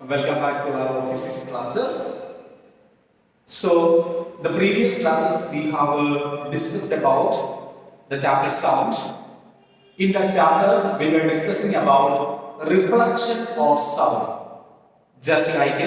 Welcome back to our physics classes. So, the previous classes we have discussed about the chapter sound. In that chapter, we were discussing about reflection of sound. Just like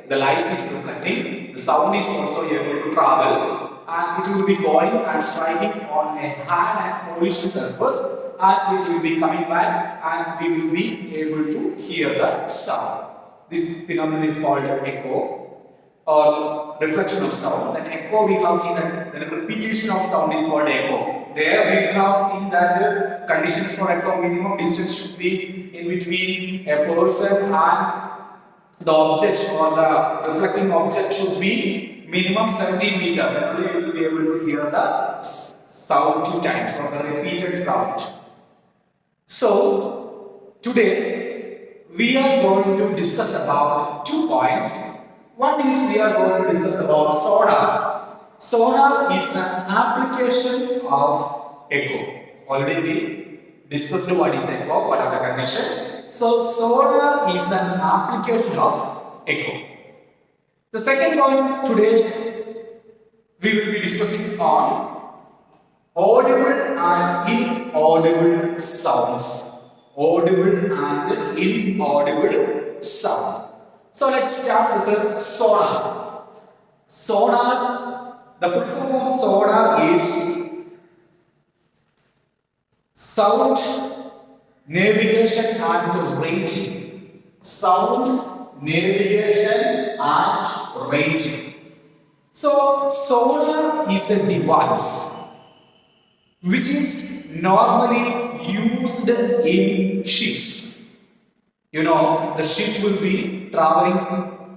the light is reflecting, the sound is also able to travel and it will be going and striking on a hard and polished surface and it will be coming back and we will be able to hear the sound. This phenomenon is called echo or reflection of sound. And echo, we have seen that the repetition of sound is called echo. There we have seen that the conditions for echo, minimum distance should be in between a person and the object or the reflecting object should be minimum 17 meters. Then only you will be able to hear the sound 2 times or the repeated sound. So today we are going to discuss about 2 points. One is we are going to discuss about sonar. Sonar is an application of echo. Already we discussed what is echo, what are the conditions. So sonar is an application of echo. The second point today we will be discussing on audible and inaudible sounds. Audible and inaudible sound. So let's start with the sonar. Sonar, the full form of sonar is sound navigation and ranging. Sound navigation and ranging. So sonar is a device which is normally used in ships. You know, the ship will be traveling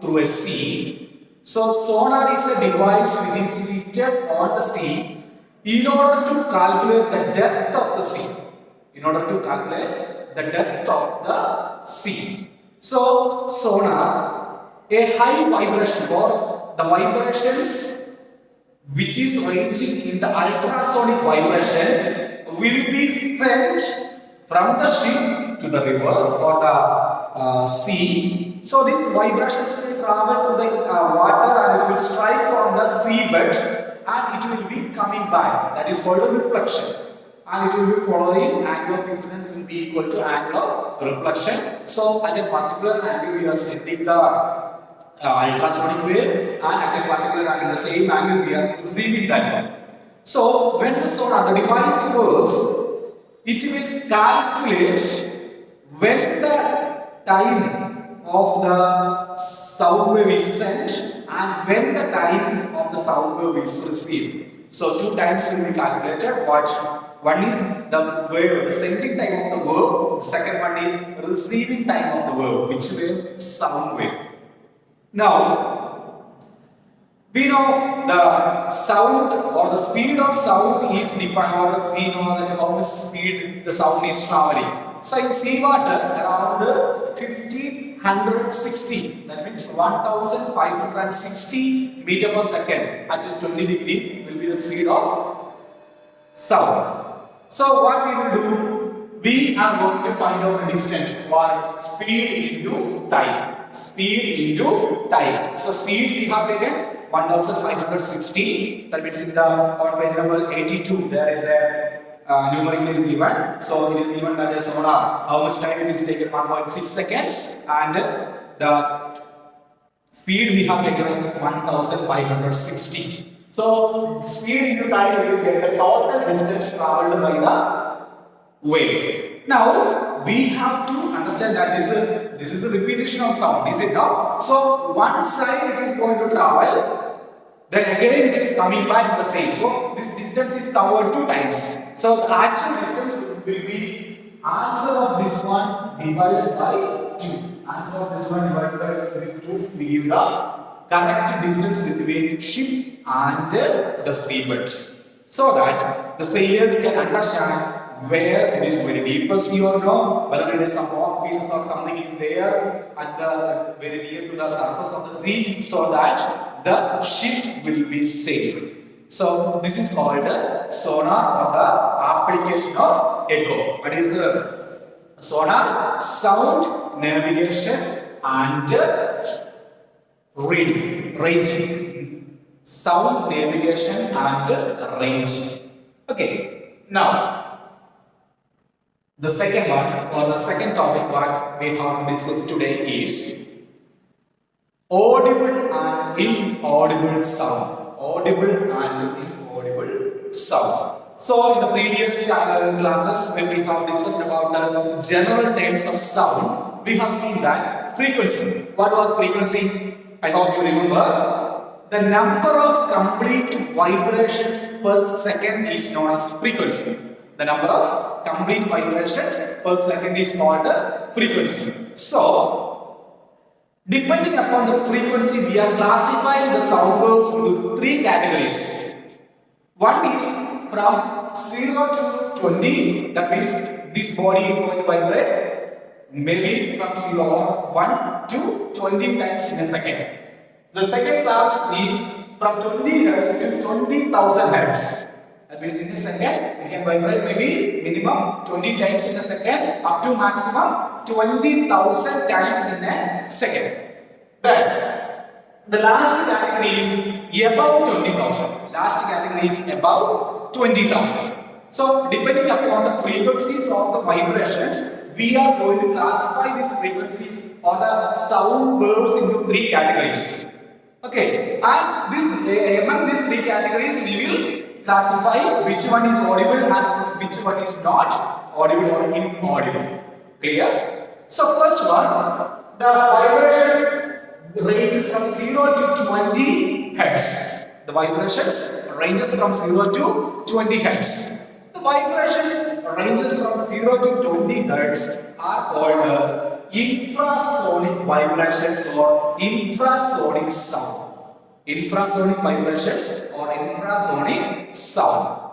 through a sea. So sonar is a device which is fitted on the sea in order to calculate the depth of the sea. In order to calculate the depth of the sea. So sonar, a high vibration or the vibrations which is ranging in the ultrasonic vibration will be sent from the ship to the river or the sea. So these vibrations will travel to the water and it will strike on the seabed and it will be coming back. That is called a reflection. And it will be following angle of incidence will be equal to angle of reflection. So at a particular angle we are sending the ultrasonic wave and at a particular angle, the same angle we are receiving that one. So when the sonar, the device works, it will calculate when the time of the sound wave is sent and when the time of the sound wave is received. So 2 times will be calculated. One is the wave, the sending time of the wave. The second one is receiving time of the wave, which wave? Sound wave. Now, we know the sound or the speed of sound is defined, or we know that how much speed the sound is traveling. So in seawater, around 1560, that means 1560 meter per second at 20 degree will be the speed of sound. So what we will do, we are going to find out the distance for speed into time. Speed into time. So speed we have taken 1560. That means in the on page number 82 there is a numerical is given. So it is given that is sonar. How much time it is taken? 1.6 seconds and the speed we have taken is 1560. So speed into time we will get the total distance traveled by the wave. Now we have to understand that this is a repetition of sound, is it not? So one side it is going to travel, then again it is coming back the same. So this distance is covered 2 times. So the actual distance will be answer of this one divided by 2. Answer of this one divided by 2 we give the correct distance between ship and the seabed, so that the sailors can understand where it is very deep sea or no, whether it is some rock pieces or something is there at the very near to the surface of the sea, so that the ship will be safe. So this is called sonar or the application of echo. What is the sonar? Sound navigation and ranging. Sound, navigation and range. Okay, now the second one or the second topic what we have to discuss today is audible and inaudible sound. Audible and inaudible sound. So in the previous classes when we have discussed about the general terms of sound, we have seen that frequency. What was frequency? I hope you remember. The number of complete vibrations per second is known as frequency. The number of complete vibrations per second is called the frequency. So, depending upon the frequency, we are classifying the sound waves into three categories. One is from 0 to 20, that means this body is going to vibrate maybe from 1 to 20 times in a second. The second class is from 20 Hz to 20,000 Hz. That means in a second, we can vibrate maybe minimum 20 times in a second up to maximum 20,000 times in a second. Then, the last category is above 20,000. Last category is above 20,000. So, depending upon the frequencies of the vibrations, we are going to classify these frequencies or the sound waves into three categories. Okay, and among these three categories, we will classify which one is audible and which one is not audible or inaudible. Clear? So, first one, the vibrations ranges from 0 to 20 Hz. The vibrations ranges from 0 to 20 Hz. The vibrations ranges from 0 to 20 Hz are called as infrasonic vibrations or infrasonic sound. Infrasonic vibrations or infrasonic sound.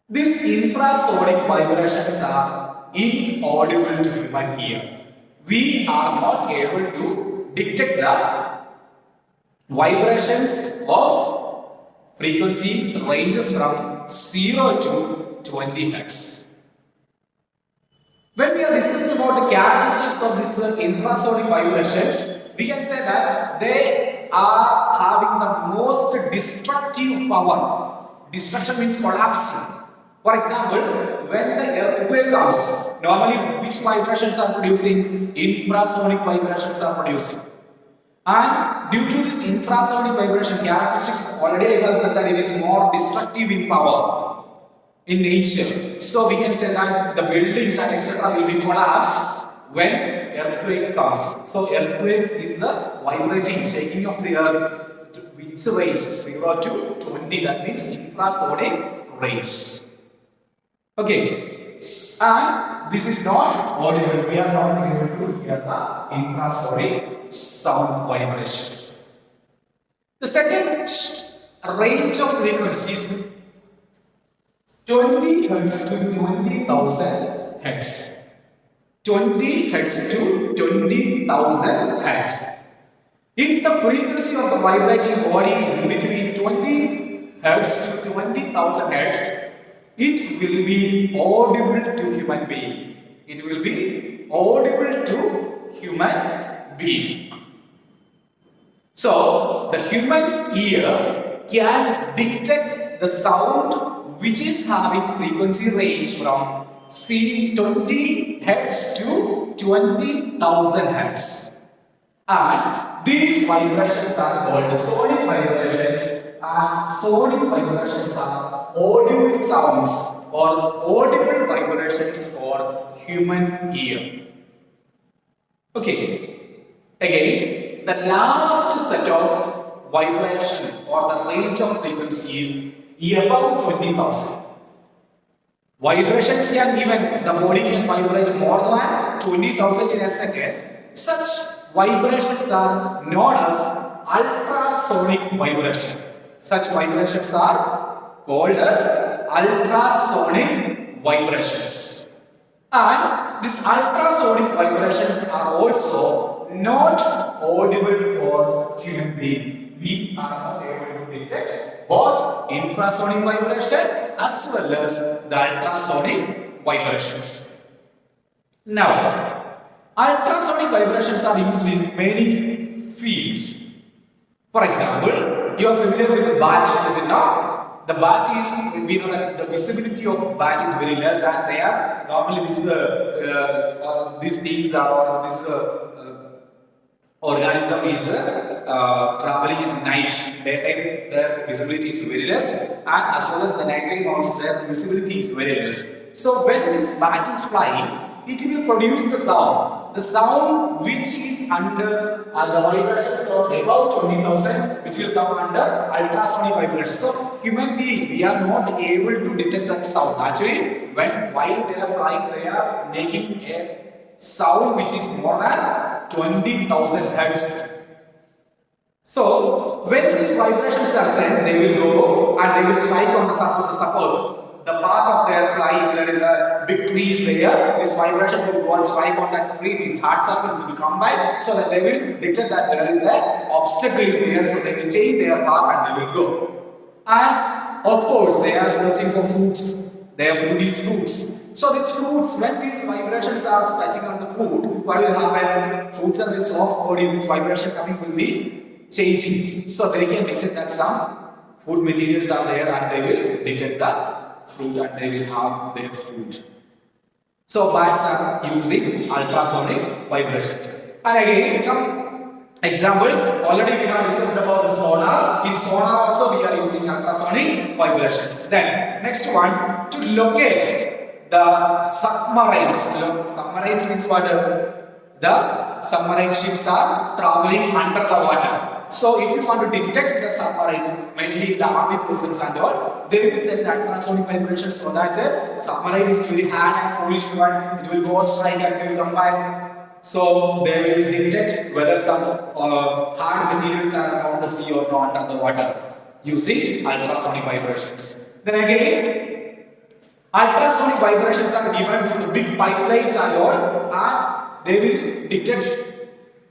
These infrasonic vibrations are inaudible to human ear. We are not able to detect the vibrations of frequency ranges from 0 to 20 Hz. When we are discussing about the characteristics of these infrasonic vibrations, we can say that they are having the most destructive power. Destruction means collapse. For example, when the earthquake comes, normally which vibrations are producing? Infrasonic vibrations are producing. And due to this infrasonic vibration characteristics, already I have said that it is more destructive in power in nature. So we can say that the buildings and etc. will be collapsed when earthquakes comes. So earthquake is the vibrating shaking of the earth, which range 0 to 20. That means infrasonic range. Okay, and this is not audible. We are not able to hear the infrasonic sound vibrations. The second range of frequencies 20 Hz to 20,000 Hz. 20 Hz to 20,000 Hz. If the frequency of the vibrating body is between 20 Hz to 20,000 Hz, it will be audible to human being. It will be audible to human being. So, the human ear can detect the sound which is having frequency range from 20 Hz to 20,000 Hz. And these vibrations are called sonic vibrations, and sonic vibrations are audible sounds or audible vibrations for human ear. Okay, again, the last set of vibration or the range of frequency is above 20,000. Vibrations can even, the body can vibrate more than 20,000 in a second. Such vibrations are known as ultrasonic vibration. Such vibrations are called as ultrasonic vibrations. And these ultrasonic vibrations are also not audible for human being. We are not able to detect both infrasonic vibration as well as the ultrasonic vibrations. Now, Ultrasonic vibrations are used in many fields. For example, you are familiar with the bat, is it not? The bat is, we know that the visibility of bat is very less, and they are normally these things are, or this organism is traveling at night. Daytime their visibility is very less, and as well as the nighttime also their visibility is very less. So when this bat is flying, it will produce the sound. The sound which is under the vibrations of above 20,000, which will come under ultrasonic vibration. So human being, we are not able to detect that sound. Actually, while they are flying, they are making a sound which is more than 20,000 hertz. So when these vibrations are sent, they will go and they will strike on the surface. Suppose the path of their flight, there is a big tree there, these vibrations will go and strike on that tree, these hard surfaces will come by, so that they will detect that there is an obstacle there, so they will change their path and they will go. And of course, they are searching for fruits, their food is fruits. So these fruits, when these vibrations are touching on the food, what will happen? Fruits are very soft body, this vibration coming will be changing. So they can detect that some food materials are there and they will detect the fruit and they will have their food. So bats are using ultrasonic vibrations. And again, some examples. Already we have discussed about the sonar. In sonar also we are using ultrasonic vibrations. Then next one, to locate the submarines. Submarines means what? The submarine ships are traveling under the water. So if you want to detect the submarine, mainly the army persons and all, they will send ultrasonic vibrations so that submarine is very hard and polished one, it will go strike and it will come back. So they will detect whether some hard materials are around the sea or not under the water using ultrasonic vibrations. Then again, ultrasonic vibrations are given to the big pipelines and all, and they will detect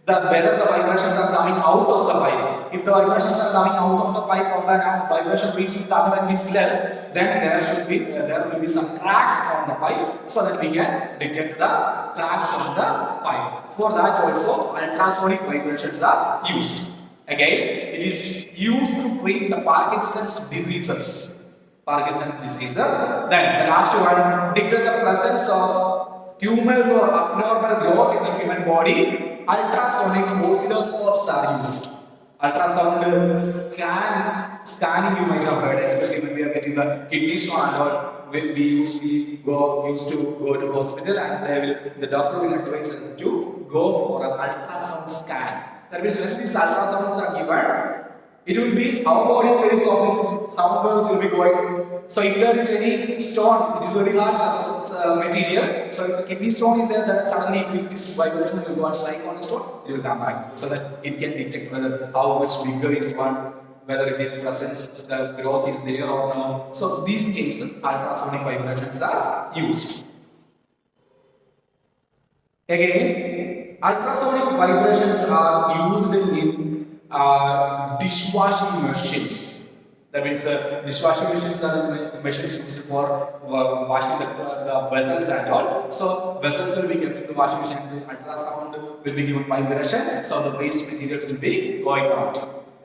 whether the vibrations are coming out of the pipe. If the vibrations are coming out of the pipe or the vibration reaching the other end is less, then there will be some cracks on the pipe, so that we can detect the cracks on the pipe. For that also ultrasonic vibrations are used. Again, it is used to treat the Parkinson's diseases. Then the last one, detect the presence of tumors or abnormal growth in the human body. Ultrasonic oscilloscopes are used. Ultrasound scanning you might have heard, especially when we are getting the kidney stone and all. We used to go to hospital and the doctor will advise us to go for an ultrasound scan. That means when these ultrasounds are given, it will be, our body is very soft, these sound waves will be going. So if there is any stone, it is very hard material. So if the kidney stone is there, then suddenly it will, this vibration will go and strike on the stone, it will come back. So that it can detect whether how much bigger is one, whether it is presence, the growth is there or not. So these cases, ultrasonic vibrations are used. Again, ultrasonic vibrations are used in dishwashing machines. That means dishwashing machines are machines used for washing the vessels and all. So vessels will be kept in the washing machine. Ultrasound will be given vibration, so the waste materials will be going out.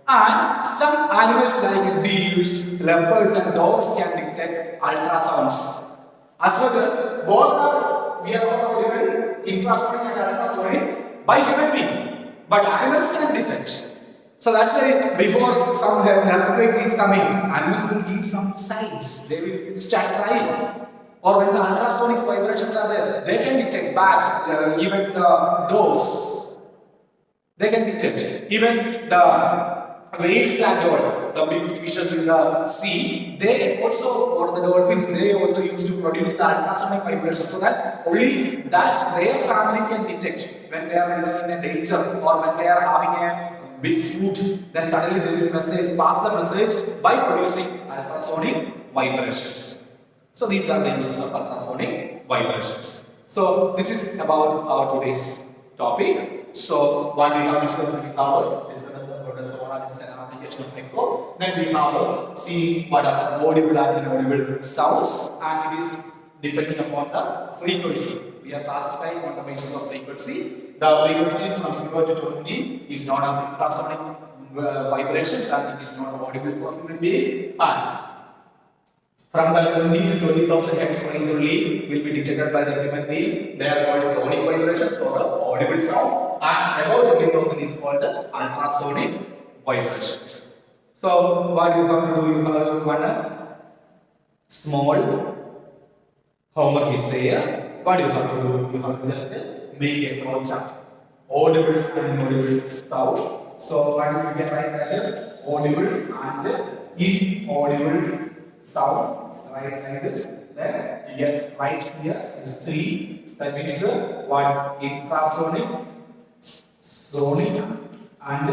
And some animals like deers, leopards, and dogs can detect ultrasounds. As well as both are, we are audible infrasonic and ultrasonic by human being, but animals can detect. So that's why before some earthquake is coming, animals will give some signs. They will start crying. Or when the ultrasonic vibrations are there, they can detect back, even the dogs. They can detect. Even the whales and all, the big fishes in the sea, they also, or the dolphins, they also used to produce the ultrasonic vibrations, so that only that their family can detect when they are in a danger or when they are having a big food, then suddenly they will pass the message by producing ultrasonic vibrations. So these are the uses of ultrasonic vibrations. So this is about our today's topic. So what we have discussed, we covered about the sonar and application of echo. Then we have seen what are audible and inaudible sounds, and it is depending upon the frequency. We are classifying on the basis of frequency. The frequencies from 0 to 20 is known as infrasonic vibrations and it is not audible for human being. And from the 20 to 20,000 hertz range only will be detected by the human being. They are called sonic vibrations or audible sound. And above 20,000 is called the ultrasonic vibrations. So what you have to do, you have one small homework is there. What you have to do, you have to just make a flow chart. Audible and inaudible sound. So what you can write here, audible and inaudible sound. Write like this. Then you get right here is 3. That means what? Infrasonic, sonic and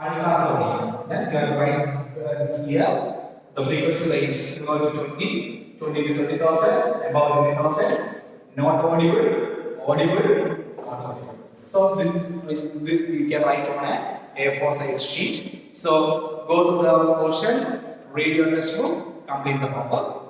ultrasonic. Then you are right here the frequency range 0 to 20, 20 to 20,000, above 20,000, not audible, audible, not audible. So this you can write on a A4 size sheet. So go to the portion, read your textbook, complete the homework.